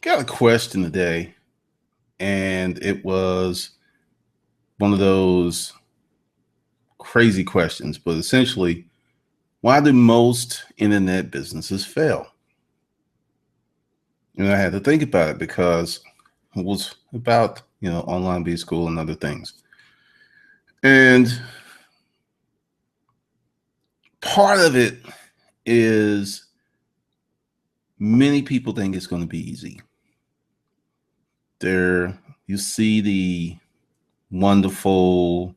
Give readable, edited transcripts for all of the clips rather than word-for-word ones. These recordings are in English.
Got a question today, and it was one of those crazy questions, but essentially, why do most internet businesses fail? And I had to think about it because it was about, online B school and other things. And part of it is many people think it's going to be easy. There, you see the wonderful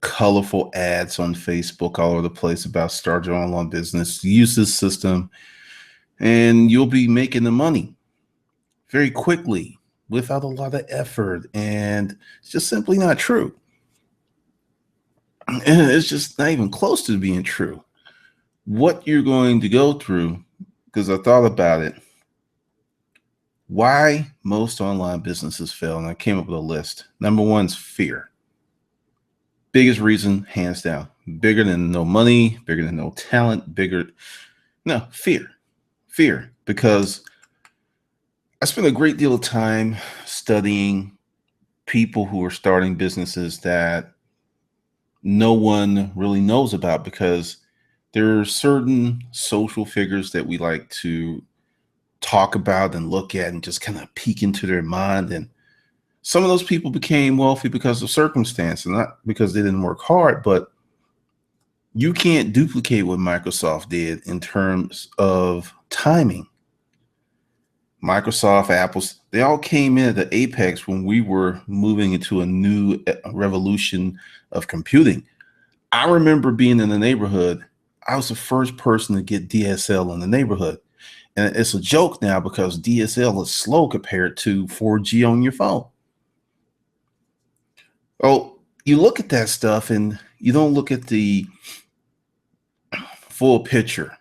colorful ads on Facebook all over the place about start your online business, use this system, and you'll be making the money very quickly without a lot of effort. And it's just simply not true. And it's just not even close to being true. What you're going to go through, because I thought about it, why most online businesses fail, and I came up with a list. Number one is fear. Biggest reason, hands down. Bigger than no money, bigger than no talent, fear. Fear. Because I spent a great deal of time studying people who are starting businesses that no one really knows about, because there are certain social figures that we like to talk about and look at and just kind of peek into their mind. And some of those people became wealthy because of circumstance and not because they didn't work hard. But you can't duplicate what Microsoft did in terms of timing. Microsoft, Apple's, they all came in at the apex when we were moving into a new revolution of computing. I remember being in the neighborhood. I was the first person to get DSL in the neighborhood. And it's a joke now because DSL is slow compared to 4G on your phone. Oh, you look at that stuff and you don't look at the full picture.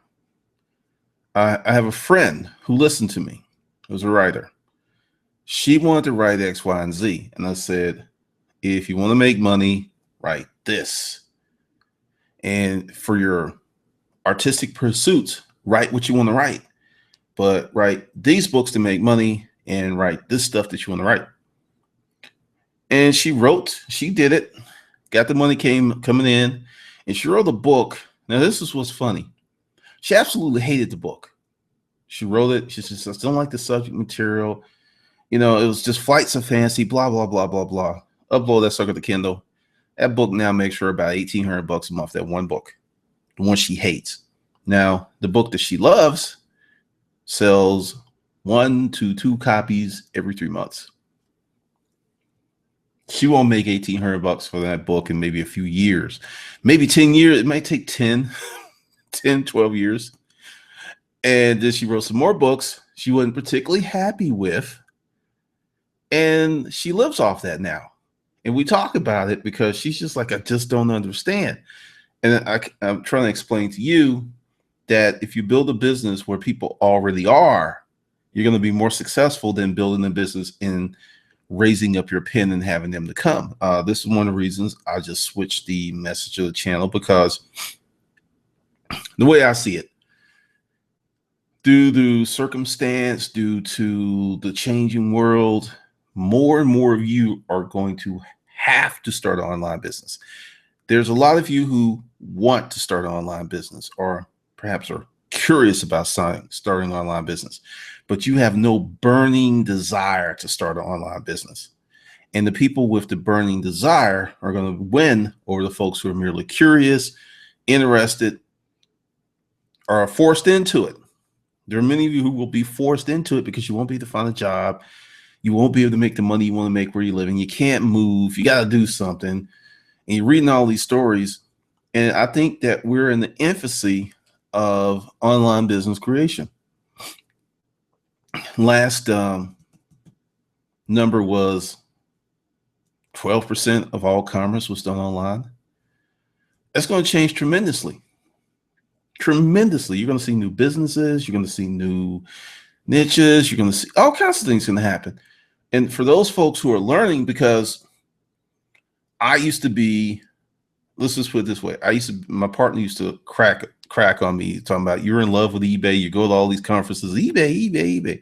I have a friend who listened to me, who's a writer. She wanted to write X, Y, and Z. And I said, if you want to make money, write this. And for your artistic pursuits, write what you want to write. But write these books to make money and write this stuff that you want to write. And she did it, got the money coming in, and she wrote a book. Now, this is what's funny. She absolutely hated the book. She wrote it. She says, I don't like the subject material. It was just flights of fancy, blah, blah, blah, blah, blah. Upload that sucker to Kindle. That book now makes her about $1,800 a month, that one book, the one she hates. Now, the book that she loves sells 1 to 2 copies every 3 months. She won't make $1,800 for that book in maybe a few years, maybe 10 years. It might take 10, 12 years. And then she wrote some more books she wasn't particularly happy with. And she lives off that now. And we talk about it because she's just like, I just don't understand. And I'm trying to explain to you that if you build a business where people already are, you're going to be more successful than building a business in raising up your pen and having them to come. This is one of the reasons I just switched the message of the channel, because the way I see it, due to circumstance, due to the changing world, more and more of you are going to have to start an online business. There's a lot of you who want to start an online business, or perhaps are curious about starting an online business, but you have no burning desire to start an online business. And the people with the burning desire are going to win over the folks who are merely curious, interested, or are forced into it. There are many of you who will be forced into it because you won't be able to find a job. You won't be able to make the money you want to make where you're living. You can't move. You got to do something. And you're reading all these stories. And I think that we're in the infancy of online business creation. Last number was 12% of all commerce was done online. That's going to change tremendously. Tremendously. You're going to see new businesses. You're going to see new niches. You're going to see all kinds of things going to happen. And for those folks who are learning, because I used to be, let's just put it this way. My partner used to crack on me talking about, you're in love with eBay. You go to all these conferences, eBay.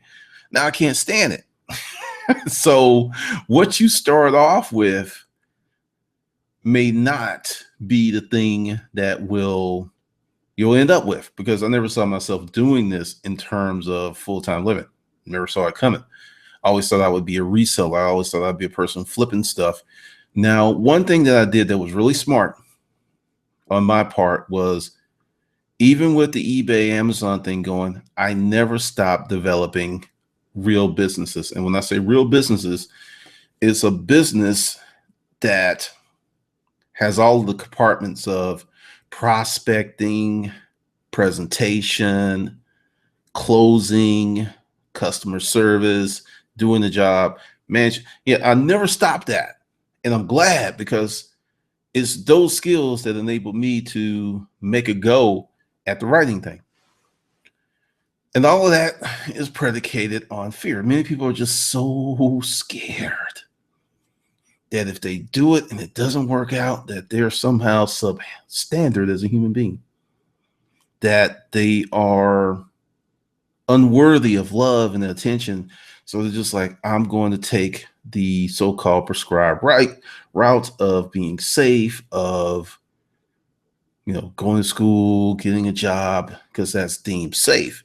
Now I can't stand it. So what you start off with may not be the thing that you'll end up with, because I never saw myself doing this in terms of full-time living. Never saw it coming. I always thought I would be a reseller. I always thought I'd be a person flipping stuff. Now, one thing that I did that was really smart on my part was, even with the eBay, Amazon thing going, I never stopped developing real businesses. And when I say real businesses, it's a business that has all of the compartments of prospecting, presentation, closing, customer service, doing the job, manage. Yeah, I never stopped that. And I'm glad, because it's those skills that enabled me to make a go at the writing thing. And all of that is predicated on fear. Many people are just so scared that if they do it and it doesn't work out, that they're somehow substandard as a human being, that they are unworthy of love and attention. So they're just like, I'm going to take the so-called prescribed route of being safe, of going to school, getting a job, because that's deemed safe.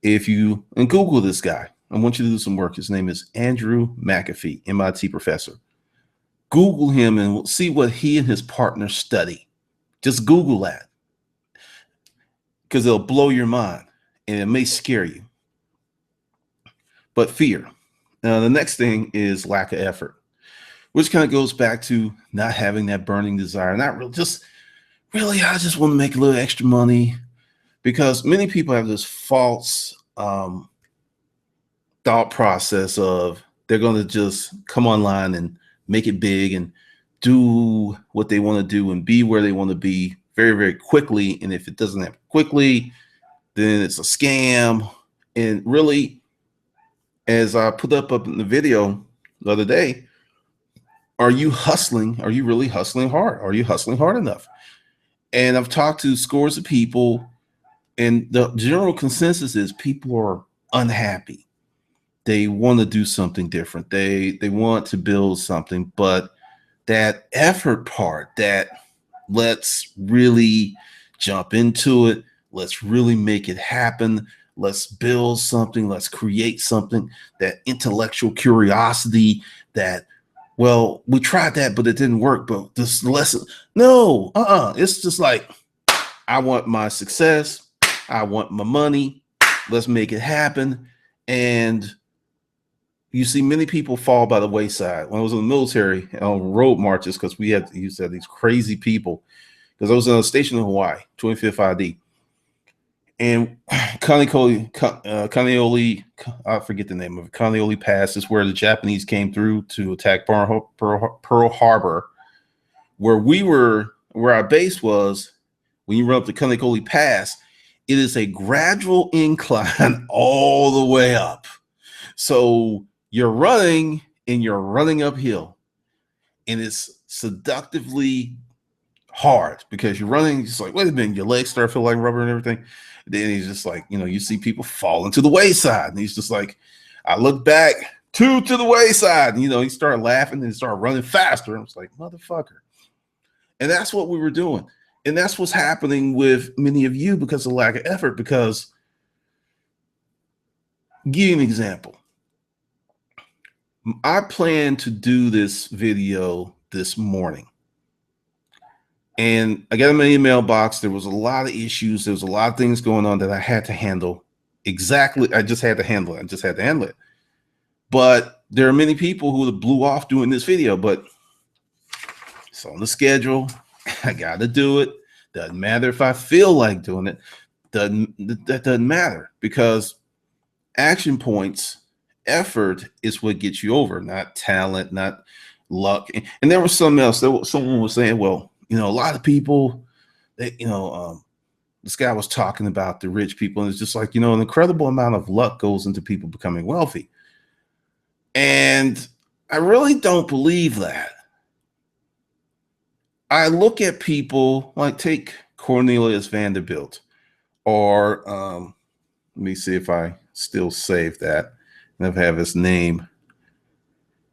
If you and Google this guy, I want you to do some work. His name is Andrew McAfee, MIT professor. Google him and see what he and his partner study. Just Google that, because it'll blow your mind and it may scare you. But fear. Now, the next thing is lack of effort, which kind of goes back to not having that burning desire. Not really, I just want to make a little extra money, because many people have this false thought process of they're going to just come online and make it big and do what they want to do and be where they want to be very, very quickly. And if it doesn't happen quickly, then it's a scam. And really, as I put up in the video the other day, are you hustling? Are you really hustling hard? Are you hustling hard enough? And I've talked to scores of people, and the general consensus is people are unhappy. They want to do something different. They want to build something, but that effort part, that let's really jump into it, let's really make it happen, let's build something, let's create something, that intellectual curiosity, that, well, we tried that, but it didn't work, but this lesson, no, it's just like, I want my success, I want my money, let's make it happen. And you see many people fall by the wayside. When I was in the military on road marches, because we used to have these crazy people, because I was on a station in Hawaii, 25th ID. And Kaneohe, I forget the name of it. Kaneohe Pass is where the Japanese came through to attack Pearl Harbor, where our base was. When you run up the Kaneohe Pass, it is a gradual incline all the way up. So you're running uphill, and it's seductively hard, because you're running just like, wait a minute, your legs start to feel like rubber and everything. Then he's just like, you see people falling to the wayside, and he's just like, I look back to the wayside, and he started laughing and started running faster. And I was like, motherfucker. And that's what we were doing. And that's what's happening with many of you because of lack of effort. Because, give you an example. I plan to do this video this morning, and I got in my email box. There was a lot of issues. There was a lot of things going on that I had to handle. I just had to handle it. But there are many people who blew off doing this video, but it's on the schedule. I got to do it. Doesn't matter if I feel like doing it. That doesn't matter, because action points, effort is what gets you over, not talent, not luck. And there was something else. Someone was saying, well, a lot of people, this guy was talking about the rich people, and it's just like, an incredible amount of luck goes into people becoming wealthy. And I really don't believe that. I look at people like, take Cornelius Vanderbilt, or let me see if I still save that. never have his name.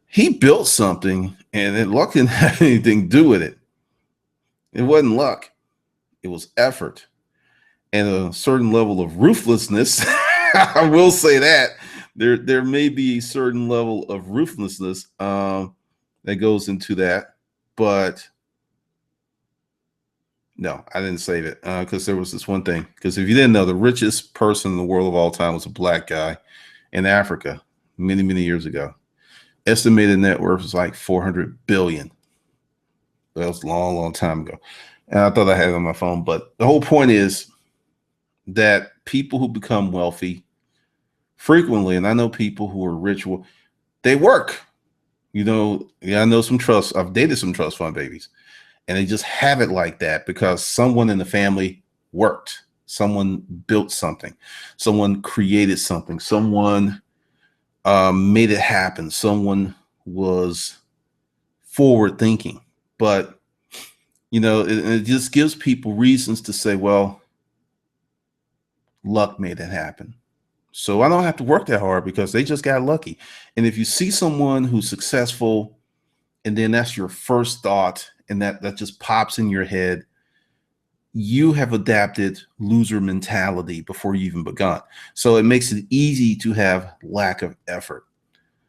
He built something, and then luck didn't have anything to do with it. It wasn't luck. It was effort and a certain level of ruthlessness. I will say that there may be a certain level of ruthlessness that goes into that, but no, I didn't save it because there was this one thing. Because if you didn't know, the richest person in the world of all time was a black guy in Africa many, many years ago. Estimated net worth was like 400 billion. That was a long, long time ago. And I thought I had it on my phone. But the whole point is that people who become wealthy frequently, and I know people who are rich, they work. You know, yeah, I know some trust. I've dated some trust fund babies, and they just have it like that because someone in the family worked. Someone built something. Someone created something. Someone made it happen. Someone was forward thinking. But, you know, it just gives people reasons to say, well, luck made it happen. So I don't have to work that hard because they just got lucky. And if you see someone who's successful, and then that's your first thought, and that just pops in your head, you have adapted loser mentality before you even begun. So it makes it easy to have lack of effort.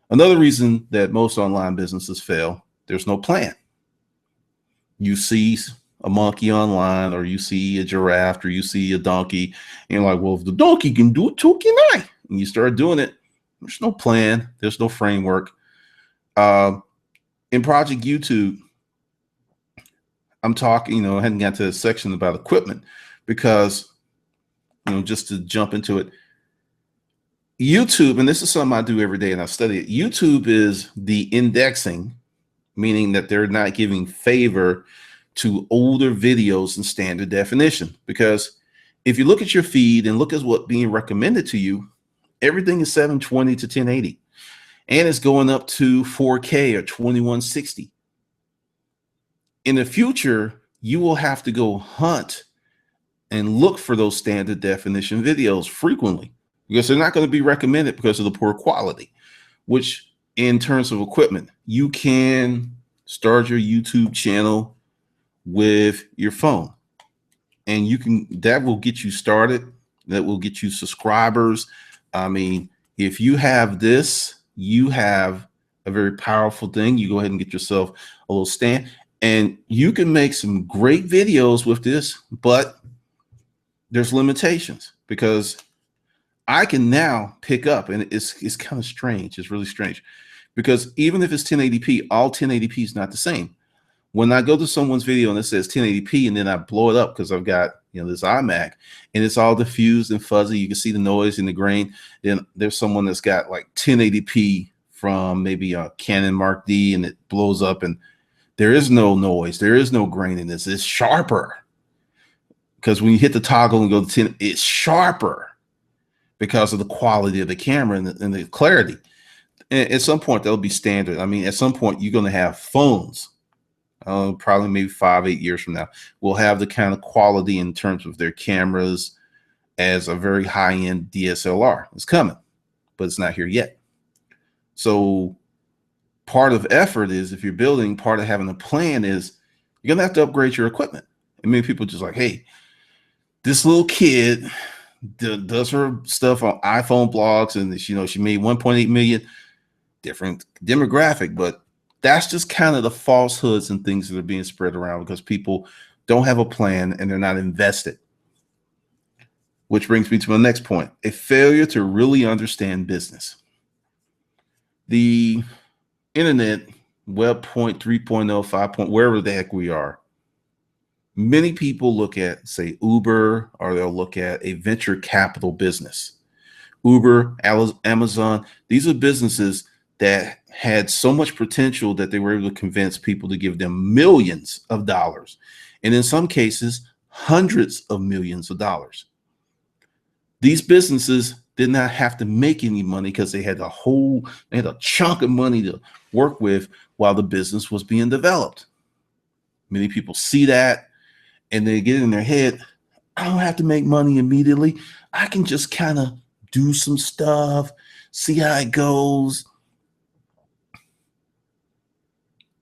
Another reason that most online businesses fail, there's no plan. You see a monkey online, or you see a giraffe, or you see a donkey, and you're like, well, if the donkey can do it, so can I. And you start doing it. There's no plan. There's no framework. In Project YouTube, I'm talking, you know, I hadn't got to a section about equipment because, you know, just to jump into it, YouTube, and this is something I do every day and I study it. YouTube is the indexing, meaning that they're not giving favor to older videos in standard definition. Because if you look at your feed and look at what's being recommended to you, everything is 720 to 1080, and it's going up to 4K or 2160. In the future, you will have to go hunt and look for those standard definition videos frequently because they're not going to be recommended because of the poor quality. Which, in terms of equipment, you can start your YouTube channel with your phone, and that will get you started. That will get you subscribers. I mean, if you have this, you have a very powerful thing. You go ahead and get yourself a little stand, and you can make some great videos with this, but there's limitations because I can now pick up, and it's kind of strange. It's really strange because even if it's 1080p, all 1080p is not the same. When I go to someone's video and it says 1080p, and then I blow it up because I've got, you know, this iMac, and it's all diffused and fuzzy. You can see the noise and the grain. Then there's someone that's got like 1080p from maybe a Canon Mark D, and it blows up, and there is no noise. There is no grain in this. It's sharper because when you hit the toggle and go to 10, it's sharper because of the quality of the camera and the clarity. And at some point, that'll be standard. I mean, at some point, you're going to have phones. Probably maybe 5-8 years from now, will have the kind of quality in terms of their cameras as a very high-end DSLR. It's coming, but it's not here yet. So part of effort is, if you're building, part of having a plan is you're gonna have to upgrade your equipment. I mean, people just like, hey, this little kid does her stuff on iPhone blogs, and she made 1.8 million. Different demographic, but that's just kind of the falsehoods and things that are being spread around because people don't have a plan and they're not invested. Which brings me to my next point: a failure to really understand business. The internet, web 3.0, 5. Wherever the heck we are, many people look at, say, Uber, or they'll look at a venture capital business. Uber, Amazon, these are businesses that had so much potential that they were able to convince people to give them millions of dollars, and in some cases, hundreds of millions of dollars. These businesses did not have to make any money because they had a chunk of money to work with while the business was being developed. Many people see that and they get in their head, I don't have to make money immediately. I can just kind of do some stuff, see how it goes.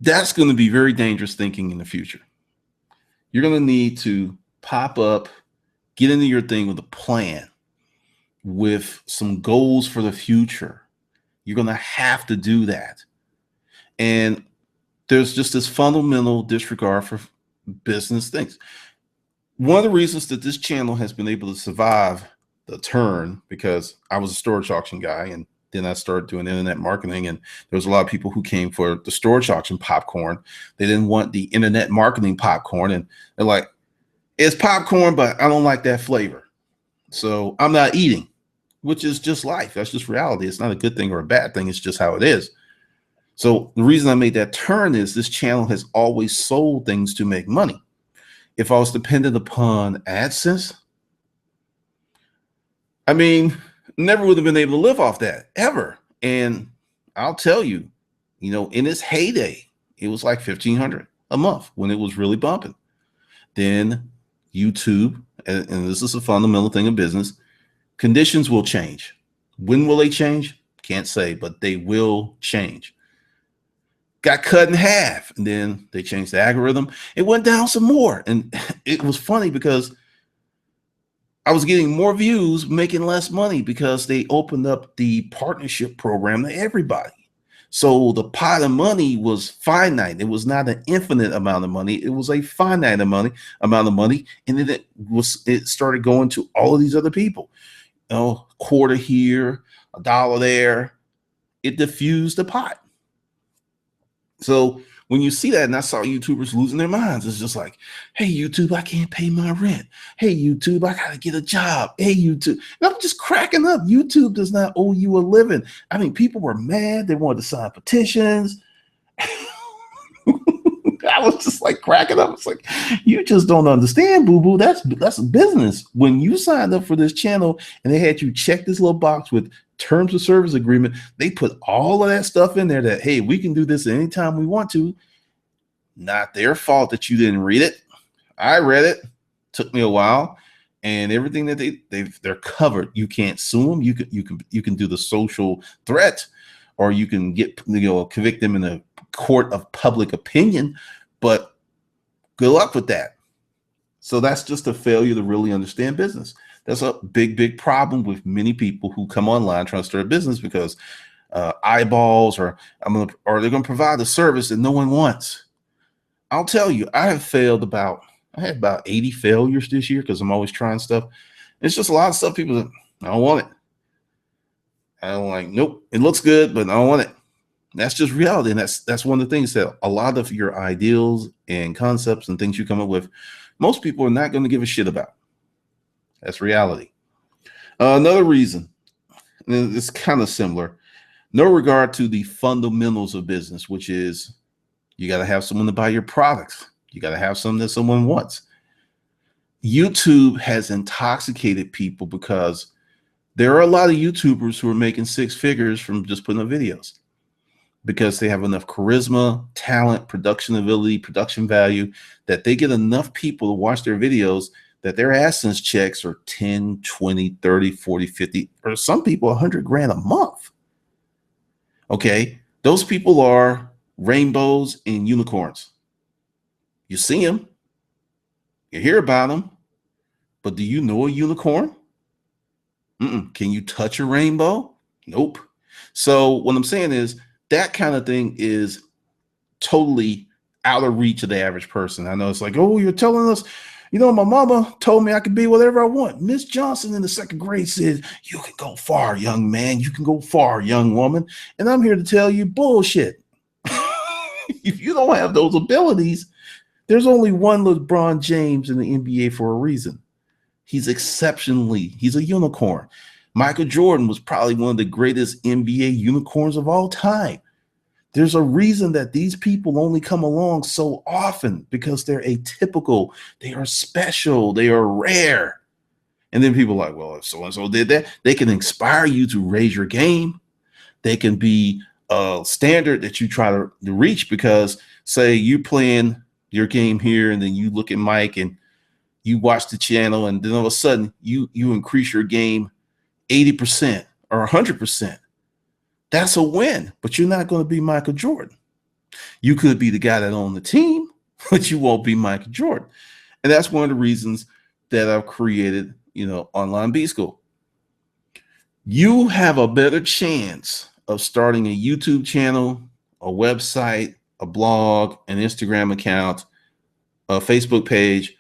That's going to be very dangerous thinking in the future. You're going to need to pop up, get into your thing with a plan, with some goals for the future. You're going to have to do that. And there's just this fundamental disregard for business things. One of the reasons that this channel has been able to survive the turn, because I was a storage auction guy, and then I started doing internet marketing, and there was a lot of people who came for the storage auction popcorn. They didn't want the internet marketing popcorn, and they're like, it's popcorn, but I don't like that flavor, so I'm not eating, which is just life. That's just reality. It's not a good thing or a bad thing. It's just how it is. So the reason I made that turn is this channel has always sold things to make money. If I was dependent upon AdSense, I mean, never would have been able to live off that ever. And I'll tell you, in its heyday, it was like $1,500 a month when it was really bumping. Then YouTube, and this is a fundamental thing of business, conditions will change. When will they change? Can't say, but they will change. Got cut in half, and then they changed the algorithm. It went down some more, and it was funny because I was getting more views, making less money, because they opened up the partnership program to everybody. So the pot of money was finite. It was not an infinite amount of money. It was a finite amount of money, and then it started going to all of these other people. Quarter here, $1 there. It diffused the pot. So when you see that, and I saw YouTubers losing their minds, it's just like, hey, YouTube, I can't pay my rent. Hey, YouTube, I got to get a job. Hey, YouTube. And I'm just cracking up. YouTube does not owe you a living. I mean, people were mad. They wanted to sign petitions. I was just like cracking up. It's like, you just don't understand, boo-boo. That's a business. When you signed up for this channel and they had you check this little box with terms of service agreement, they put all of that stuff in there that, hey, we can do this anytime we want to. Not their fault that you didn't read it. I read it. Took me a while, and everything that they're covered. You can't sue them. You can do the social threat, or you can get convict them in a court of public opinion. But good luck with that. So that's just a failure to really understand business. That's a big problem with many people who come online trying to start a business because eyeballs, or they're going to provide a service that no one wants. I'll tell you, I had about 80 failures this year because I'm always trying stuff. It's just a lot of stuff people I don't want it. I don't like, nope, it looks good, but I don't want it. That's just reality. And that's one of the things that a lot of your ideals and concepts and things you come up with, most people are not going to give a shit about. That's reality. Another reason, and it's kind of similar, no regard to the fundamentals of business, which is you got to have someone to buy your products. You got to have something that someone wants. YouTube has intoxicated people because there are a lot of YouTubers who are making six figures from just putting up videos because they have enough charisma, talent, production ability, production value that they get enough people to watch their videos that their AdSense checks are 10, 20, 30, 40, 50, or some people 100 grand a month. Okay. Those people are rainbows and unicorns. You see them, you hear about them, but do you know a unicorn? Can you touch a rainbow? Nope. So what I'm saying is that kind of thing is totally out of reach of the average person. I know it's like, oh, you're telling us, my mama told me I could be whatever I want. Miss Johnson in the second grade said, you can go far, young man. You can go far, young woman. And I'm here to tell you bullshit. If you don't have those abilities, there's only one LeBron James in the NBA for a reason. He's a unicorn. Michael Jordan was probably one of the greatest NBA unicorns of all time. There's a reason that these people only come along so often, because they're atypical, they are special, they are rare. And then people are like, well, if so-and-so did that, they can inspire you to raise your game. They can be a standard that you try to reach, because say you playing your game here and then you look at Mike and you watch the channel, and then all of a sudden you increase your game 80% or 100%. That's a win, but you're not going to be Michael Jordan. You could be the guy that owned the team, but you won't be Michael Jordan. And that's one of the reasons that I've created, Online B School. You have a better chance of starting a YouTube channel, a website, a blog, an Instagram account, a Facebook page,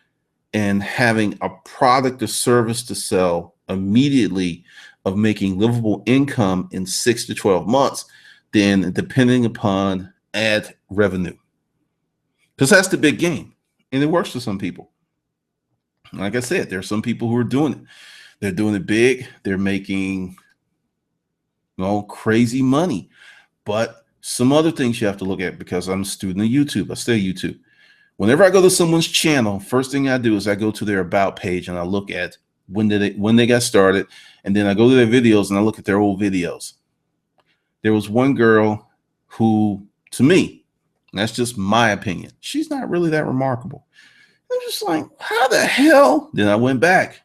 and having a product or service to sell immediately of making livable income in 6 to 12 months than depending upon ad revenue. Because that's the big game. And it works for some people. Like I said, there are some people who are doing it. They're doing it big. They're making crazy money. But some other things you have to look at, because I'm a student of YouTube. I study YouTube. Whenever I go to someone's channel, first thing I do is I go to their about page and I look at when they got started, and then I go to their videos and I look at their old videos. There was one girl who, to me, and that's just my opinion, she's not really that remarkable. I'm just like, how the hell? Then I went back.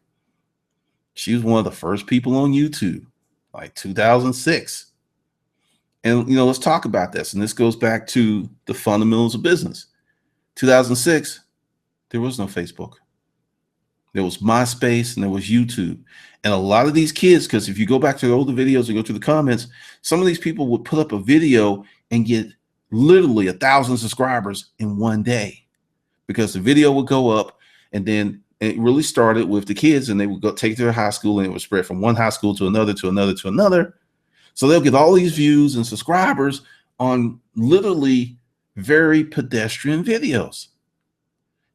She was one of the first people on YouTube, like 2006. And, let's talk about this. And this goes back to the fundamentals of business. 2006, there was no Facebook. There was MySpace and there was YouTube. And a lot of these kids, because if you go back to the older videos and go to the comments, some of these people would put up a video and get literally 1,000 subscribers in one day, because the video would go up, and then it really started with the kids, and they would go take it to their high school, and it would spread from one high school to another, to another, to another. So they'll get all these views and subscribers on literally very pedestrian videos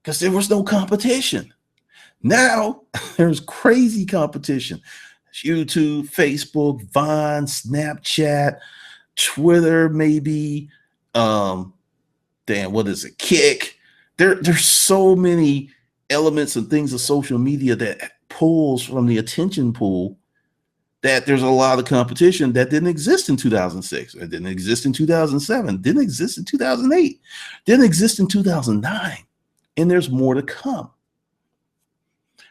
because there was no competition. Now there's crazy competition. YouTube, Facebook, Vine, Snapchat, Twitter, maybe, what is it? Kick. There's so many elements and things of social media that pulls from the attention pool, that there's a lot of competition that didn't exist in 2006. It didn't exist in 2007. Didn't exist in 2008. Didn't exist in 2009. And there's more to come.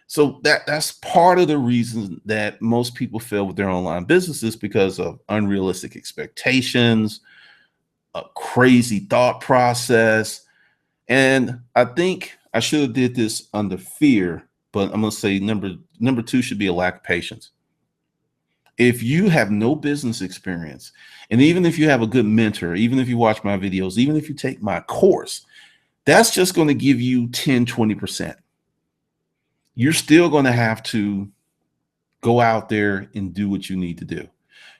So that's part of the reason that most people fail with their online businesses, because of unrealistic expectations, a crazy thought process. And I think I should have did this under fear, but I'm going to say number two should be a lack of patience. If you have no business experience, and even if you have a good mentor, even if you watch my videos, even if you take my course, that's just going to give you 10, 20%. You're still going to have to go out there and do what you need to do.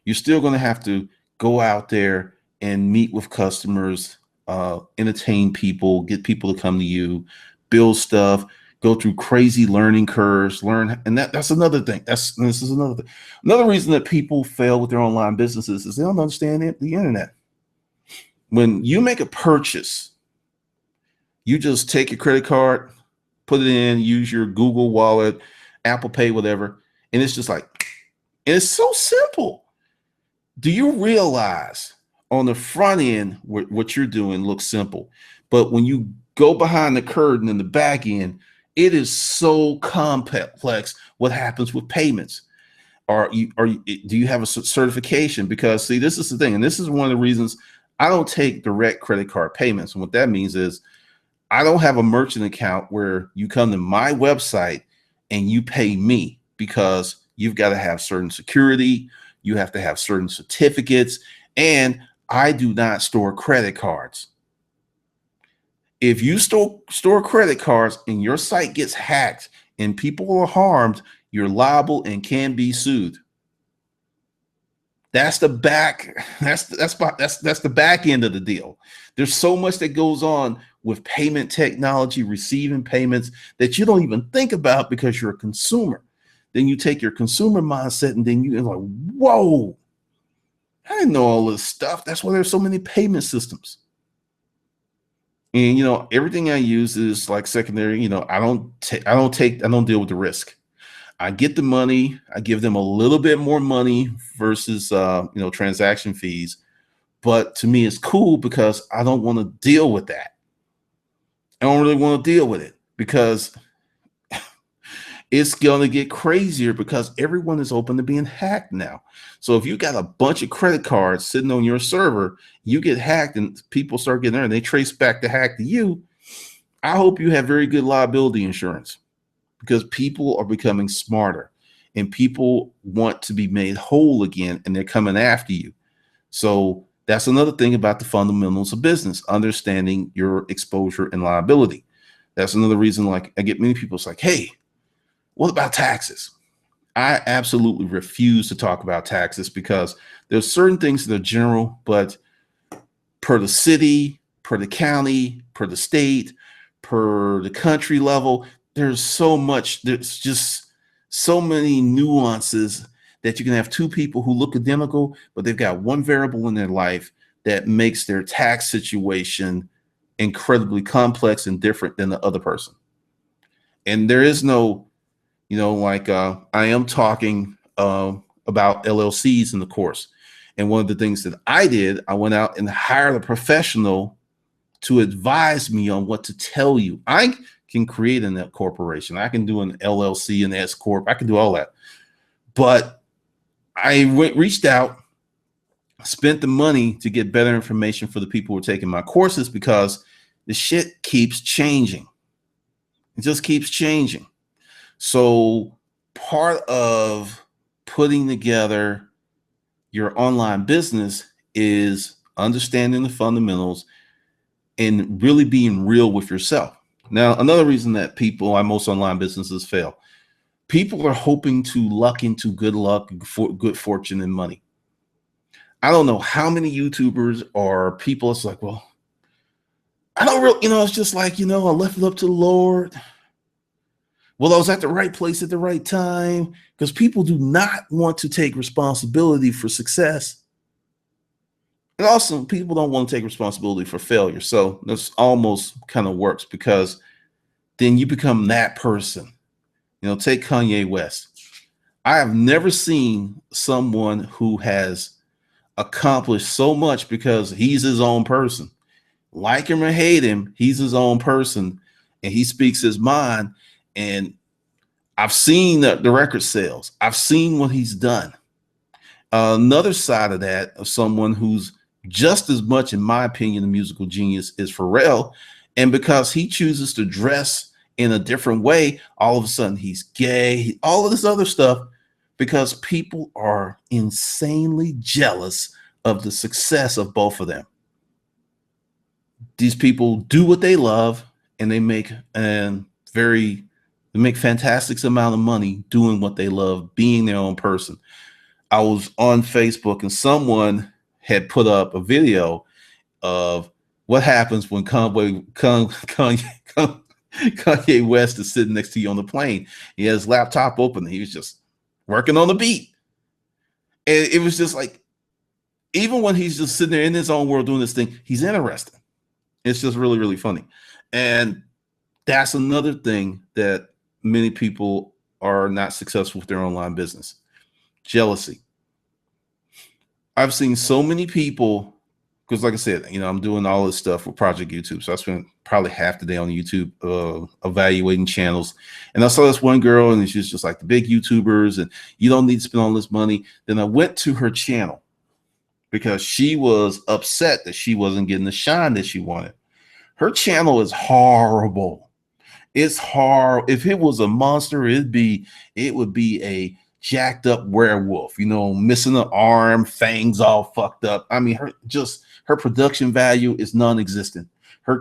You're still going to have to go out there and meet with customers, entertain people, get people to come to you, build stuff, go through crazy learning curves, and that's another thing. This is another thing. Another reason that people fail with their online businesses is they don't understand the internet. When you make a purchase, you just take your credit card, put it in, use your Google Wallet, Apple Pay, whatever, and it's just like, and it's so simple. Do you realize on the front end what you're doing looks simple, but when you go behind the curtain in the back end, it is so complex what happens with payments. Do you have a certification? Because see, this is the thing, and this is one of the reasons I don't take direct credit card payments. And what that means is I don't have a merchant account where you come to my website and you pay me, because you've got to have certain security, you have to have certain certificates, and I do not store credit cards. If you store credit cards and your site gets hacked and people are harmed, you're liable and can be sued. That's the back. That's the back end of the deal. There's so much that goes on with payment technology, receiving payments, that you don't even think about because you're a consumer. Then you take your consumer mindset and then you're like, whoa, I didn't know all this stuff. That's why there's so many payment systems. And everything I use is like secondary. I don't deal with the risk. I get the money, I give them a little bit more money versus transaction fees. But to me, it's cool because I don't want to deal with that. I don't really want to deal with it because It's going to get crazier because everyone is open to being hacked now. So if you got a bunch of credit cards sitting on your server, you get hacked and people start getting there and they trace back the hack to you. I hope you have very good liability insurance because people are becoming smarter and people want to be made whole again and they're coming after you. So that's another thing about the fundamentals of business, understanding your exposure and liability. That's another reason, like I get many people, it's like, hey, what about taxes? I absolutely refuse to talk about taxes because there's certain things that are general, but per the city, per the county, per the state, per the country level, there's so much, there's just so many nuances that you can have two people who look identical, but they've got one variable in their life that makes their tax situation incredibly complex and different than the other person. And there is no, like I am talking about LLCs in the course. And one of the things that I did, I went out and hired a professional to advise me on what to tell you. I can create a corporation. I can do an LLC, an S Corp. I can do all that. But I reached out, spent the money to get better information for the people who are taking my courses because the shit keeps changing. It just keeps changing. So part of putting together your online business is understanding the fundamentals and really being real with yourself. Now, another reason that most online businesses fail, people are hoping to luck into good luck, good fortune, and money. I don't know how many YouTubers or people, it's like, well, I don't really, it's just like, I left it up to the Lord. Well, I was at the right place at the right time, because people do not want to take responsibility for success. And also, people don't want to take responsibility for failure. So this almost kind of works because then you become that person. Take Kanye West. I have never seen someone who has accomplished so much because he's his own person. Like him or hate him, he's his own person and he speaks his mind. And I've seen the record sales. I've seen what he's done. Another side of that, of someone who's just as much, in my opinion, a musical genius, is Pharrell. And because he chooses to dress in a different way, all of a sudden he's gay, all of this other stuff, because people are insanely jealous of the success of both of them. These people do what they love and they make fantastic amount of money doing what they love, being their own person. I was on Facebook and someone had put up a video of what happens when Kanye West is sitting next to you on the plane. He has his laptop open. He was just working on the beat. And it was just like, even when he's just sitting there in his own world doing this thing, he's interesting. It's just really, really funny. And that's another thing that many people are not successful with their online business. Jealousy. I've seen so many people, because like I said, I'm doing all this stuff with Project YouTube. So I spent probably half the day on YouTube evaluating channels. And I saw this one girl and she's just like the big YouTubers and you don't need to spend all this money. Then I went to her channel because she was upset that she wasn't getting the shine that she wanted. Her channel is horrible. It's hard. If it was a monster, it would be a jacked up werewolf, missing an arm, fangs all fucked up. I mean, her production value is non-existent. All her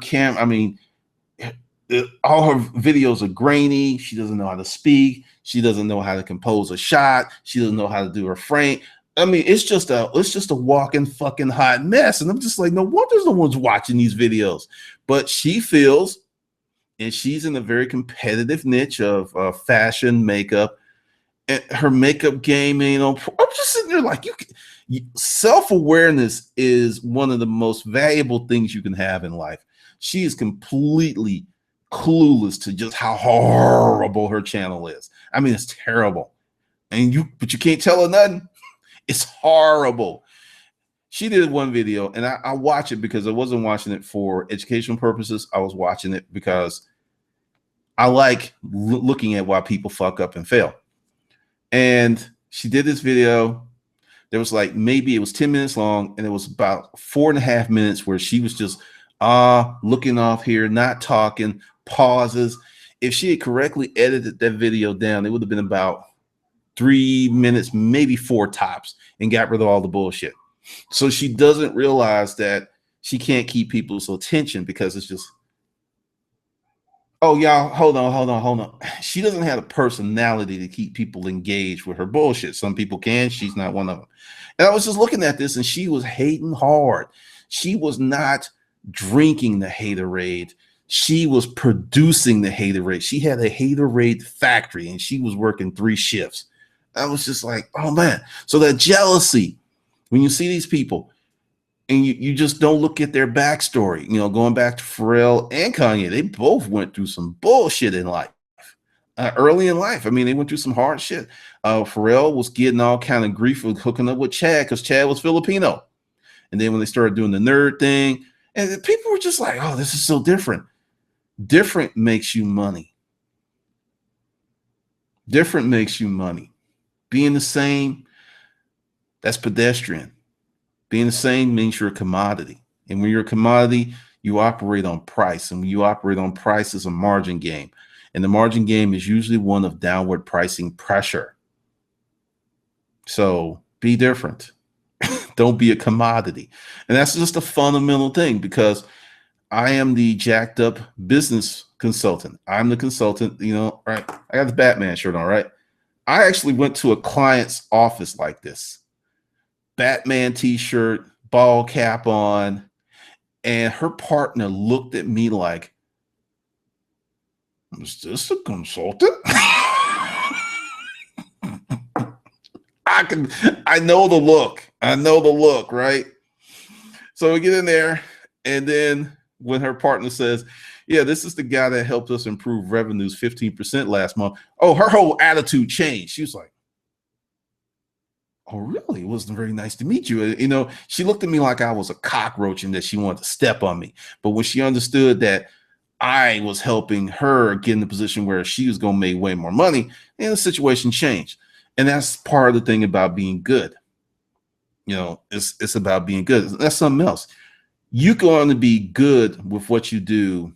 videos are grainy. She doesn't know how to speak. She doesn't know how to compose a shot. She doesn't know how to do her frame. I mean, it's just a walking fucking hot mess. And I'm just like, no wonder no one's watching these videos. But she feels, and she's in a very competitive niche of fashion, makeup, and her makeup game. I'm just sitting there like, self-awareness is one of the most valuable things you can have in life. She is completely clueless to just how horrible her channel is. I mean, it's terrible. But you can't tell her nothing. It's horrible. She did one video, and I watch it because I wasn't watching it for educational purposes. I was watching it because I like looking at why people fuck up and fail. And she did this video. There was like, maybe it was 10 minutes long, and it was about 4.5 minutes where she was just looking off here, not talking, pauses. If she had correctly edited that video down, it would have been about 3 minutes, maybe 4 tops, and got rid of all the bullshit. So she doesn't realize that she can't keep people's attention because it's just, oh, y'all, hold on. She doesn't have a personality to keep people engaged with her bullshit. Some people can. She's not one of them. And I was just looking at this, and she was hating hard. She was not drinking the haterade. She was producing the haterade. She had a haterade factory, and she was working 3 shifts. I was just like, oh, man. So that jealousy, when you see these people, and you just don't look at their backstory, going back to Pharrell and Kanye, they both went through some bullshit in life, early in life. I mean, they went through some hard shit. Pharrell was getting all kind of grief for hooking up with Chad because Chad was Filipino. And then when they started doing the nerd thing, and people were just like, oh, this is so different. Different makes you money. Different makes you money. Being the same, that's pedestrian. Being the same means you're a commodity. And when you're a commodity, you operate on price. And when you operate on price, it's a margin game. And the margin game is usually one of downward pricing pressure. So be different. Don't be a commodity. And that's just a fundamental thing, because I am the jacked up business consultant. I'm the consultant, right? I got the Batman shirt on, right? I actually went to a client's office like this. Batman t-shirt, ball cap on, and her partner looked at me like, is this a consultant? I know the look. I know the look, right? So we get in there, and then when her partner says, yeah, this is the guy that helped us improve revenues 15% last month. Oh, her whole attitude changed. She was like, oh, really? It wasn't very nice to meet you. She looked at me like I was a cockroach and that she wanted to step on me. But when she understood that I was helping her get in the position where she was going to make way more money, and the situation changed. And that's part of the thing about being good. It's about being good. That's something else. You're going to be good with what you do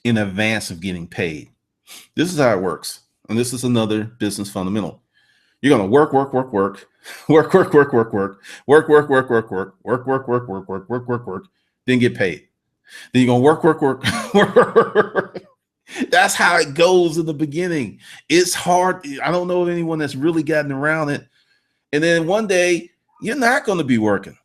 in advance of getting paid. This is how it works. And this is another business fundamental. You're going to work, then get paid. Then you're going to work. That's how it goes in the beginning. It's hard. I don't know of anyone that's really gotten around it. And then one day, you're not going to be working.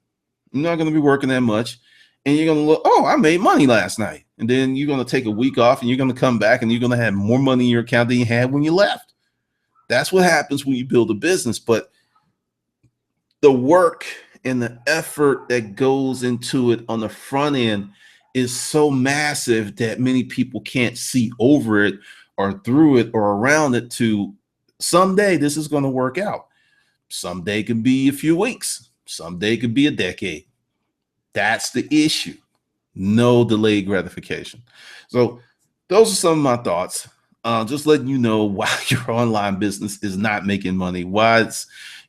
You're not going to be working that much. And you're going to look, oh, I made money last night. And then you're going to take a week off, and you're going to come back, and you're going to have more money in your account than you had when you left. That's what happens when you build a business. But the work and the effort that goes into it on the front end is so massive that many people can't see over it or through it or around it to someday this is going to work out. Someday could be a few weeks. Someday could be a decade. That's the issue. No delayed gratification. So those are some of my thoughts. Just letting you know why your online business is not making money, why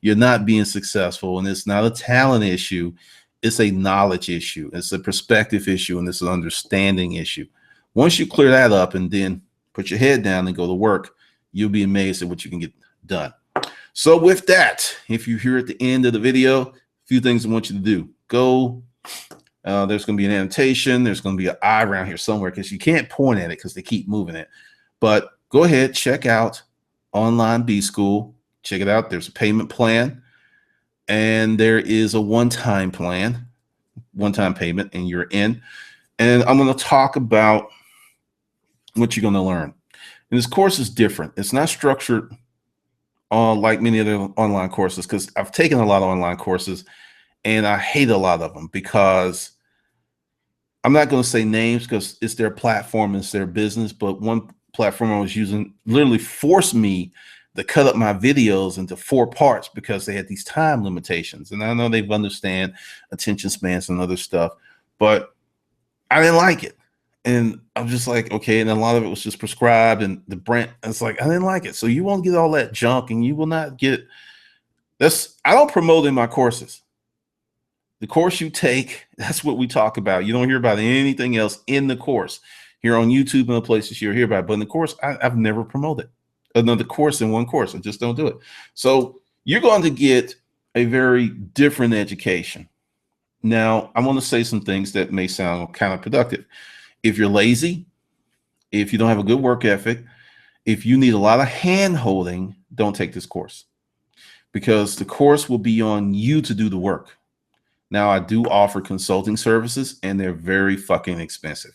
you're not being successful. And it's not a talent issue. It's a knowledge issue. It's a perspective issue. And it's an understanding issue. Once you clear that up and then put your head down and go to work, you'll be amazed at what you can get done. So with that, if you're here at the end of the video, a few things I want you to do. Go. There's going to be an annotation. There's going to be an eye around here somewhere because you can't point at it because they keep moving it. But go ahead, check out Online B School. Check it out. There's a payment plan, and there is a one-time plan, one-time payment, and you're in. And I'm going to talk about what you're going to learn. And this course is different. It's not structured like many other online courses, because I've taken a lot of online courses, and I hate a lot of them because I'm not going to say names because it's their platform, it's their business. But one platform I was using literally forced me to cut up my videos into 4 parts because they had these time limitations. And I know they understand attention spans and other stuff, but I didn't like it. And I'm just like, okay. And a lot of it was just prescribed, and the brand, it's like, I didn't like it. So you won't get all that junk, and you will not get this. I don't promote in my courses. The course you take, that's what we talk about. You don't hear about anything else in the course here on YouTube and the places you'll hear about. But in the course, I've never promoted another course in one course. I just don't do it. So you're going to get a very different education. Now, I want to say some things that may sound counterproductive. If you're lazy, if you don't have a good work ethic, if you need a lot of hand holding, don't take this course, because the course will be on you to do the work. Now, I do offer consulting services, and they're very fucking expensive.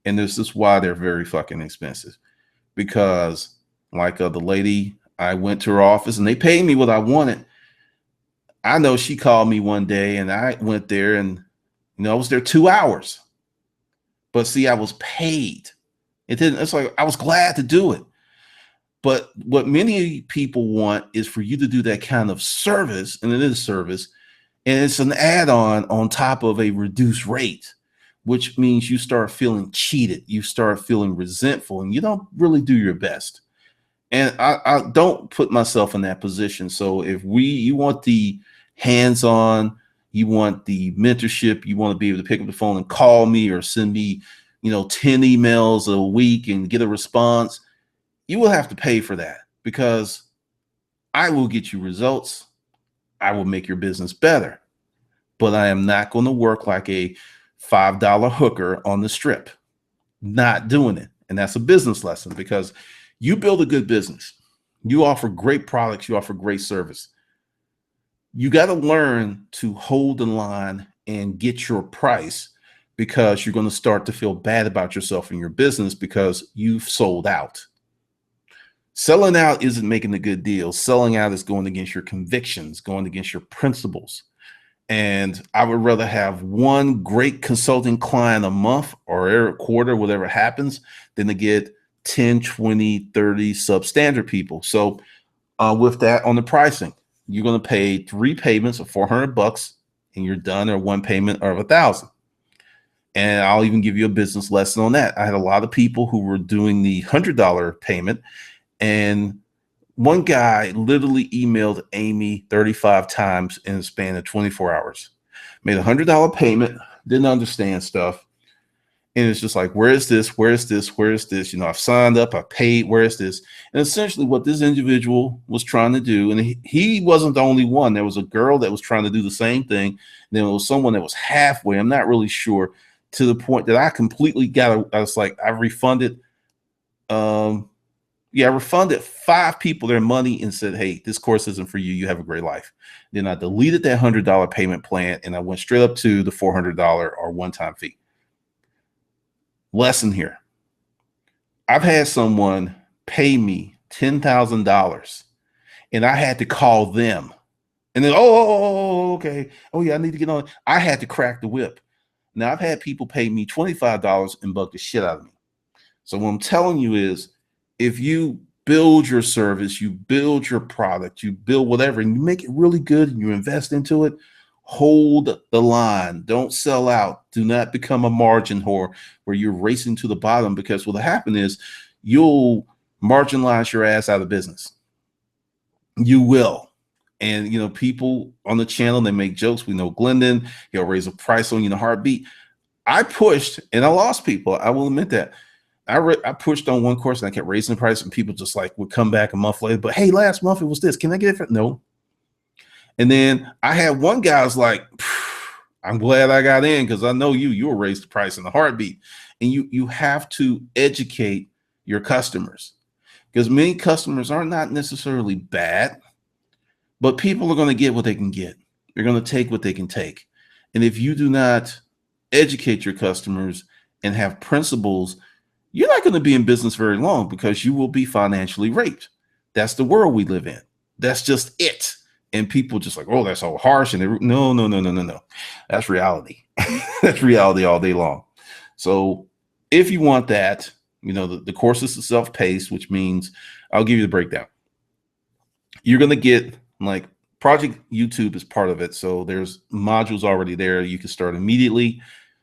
And this is why they're very fucking expensive, because like the lady, I went to her office and they paid me what I wanted. I know she called me one day and I went there, and I was there 2 hours. But see, I was paid. It's like I was glad to do it. But what many people want is for you to do that kind of service, and it is service, and it's an add-on on top of a reduced rate, which means you start feeling cheated, you start feeling resentful, and you don't really do your best. And I don't put myself in that position. So if you want the hands-on, you want the mentorship, you want to be able to pick up the phone and call me or send me 10 emails a week and get a response, you will have to pay for that, because I will get you results. I will make your business better, but I am not going to work like a $5 hooker on the strip. Not doing it. And that's a business lesson, because you build a good business. You offer great products. You offer great service. You got to learn to hold the line and get your price, because you're going to start to feel bad about yourself and your business because you've sold out. Selling out isn't making a good deal. Selling out is going against your convictions, going against your principles. And I would rather have one great consulting client a month or every quarter, whatever happens, than to get 10, 20, 30 substandard people. So with that, on the pricing, you're going to pay 3 payments of $400 and you're done, or 1 payment of $1,000. And I'll even give you a business lesson on that. I had a lot of people who were doing the $100 payment, and one guy literally emailed Amy 35 times in a span of 24 hours, made a $100 payment, didn't understand stuff. And it's just like, where is this? Where is this? Where is this? I've signed up, I paid, where is this? And essentially what this individual was trying to do, and he wasn't the only one. There was a girl that was trying to do the same thing. And then there was someone that was halfway, I'm not really sure, to the point that I completely I was like, I refunded, I refunded 5 people their money and said, hey, this course isn't for you. You have a great life. Then I deleted that $100 payment plan and I went straight up to the $400 or one-time fee. Lesson here. I've had someone pay me $10,000 and I had to call them. And then, okay. Oh, yeah, I need to get on. I had to crack the whip. Now, I've had people pay me $25 and bug the shit out of me. So what I'm telling you is, if you build your service, you build your product, you build whatever, and you make it really good and you invest into it, hold the line. Don't sell out. Do not become a margin whore where you're racing to the bottom, because what'll happen is you'll marginalize your ass out of business. You will. And people on the channel, they make jokes. We know Glendon, he'll raise a price on you in a heartbeat. I pushed and I lost people. I will admit that. I pushed on one course and I kept raising the price, and people just like would come back a month later. But hey, last month it was this. Can I get it? No. And then I had one guy was like, I'm glad I got in, because I know you'll raise the price in a heartbeat. And you have to educate your customers, because many customers are not necessarily bad, but people are going to get what they can get. They're going to take what they can take. And if you do not educate your customers and have principles, you're not going to be in business very long, because you will be financially raped. That's the world we live in. That's just it. And people just like, oh, that's so harsh. And no. That's reality. That's reality all day long. So if you want that, the course is self-paced, which means I'll give you the breakdown. You're going to get, like, Project YouTube is part of it. So there's modules already there. You can start immediately.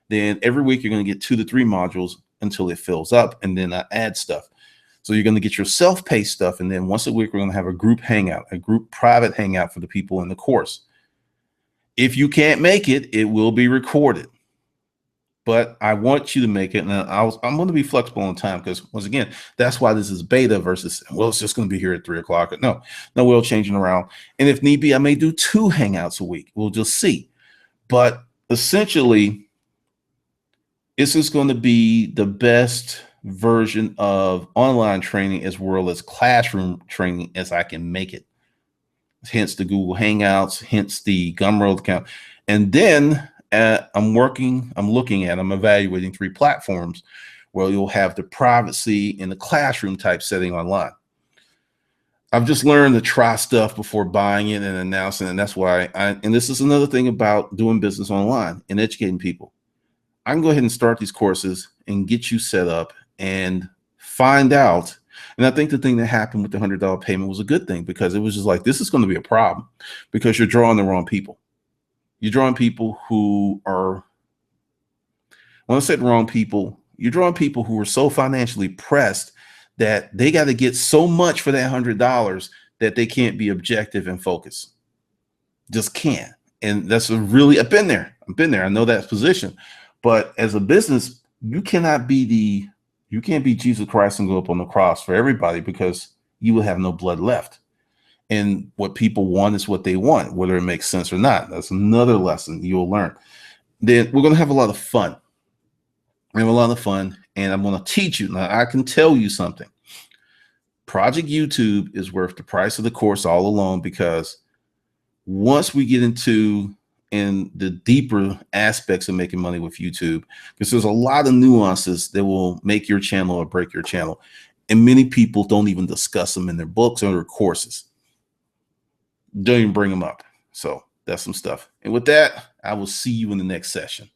Then every week you're going to get 2 to 3 modules until it fills up, and then I add stuff. So you're going to get your self-paced stuff, and then once a week we're going to have a group hangout, a group private hangout for the people in the course. If you can't make it, it will be recorded. But I want you to make it, and I'm going to be flexible on time, because once again, that's why this is beta versus, well, it's just going to be here at 3 o'clock. No, we're changing around. And if need be, I may do 2 hangouts a week. We'll just see. But essentially, this is going to be the best version of online training as well as classroom training as I can make it. Hence the Google Hangouts, hence the Gumroad account. And then I'm evaluating 3 platforms where you'll have the privacy in the classroom type setting online. I've just learned to try stuff before buying it and announcing it. And that's why and this is another thing about doing business online and educating people. I can go ahead and start these courses and get you set up and find out. And I think the thing that happened with the $100 payment was a good thing, because it was just like, this is going to be a problem because you're drawing the wrong people. You're drawing people who are, when I said wrong people, you're drawing people who are so financially pressed that they got to get so much for that $100 that they can't be objective and focused. Just can't. And that's I've been there. I know that position. But as a business, you can't be Jesus Christ and go up on the cross for everybody, because you will have no blood left. And what people want is what they want, whether it makes sense or not. That's another lesson you'll learn. Then we're going to have a lot of fun. And I'm going to teach you. Now, I can tell you something. Project YouTube is worth the price of the course all alone, because once we get into the deeper aspects of making money with YouTube, because there's a lot of nuances that will make your channel or break your channel. And many people don't even discuss them in their books or their courses. Don't even bring them up. So that's some stuff. And with that, I will see you in the next session.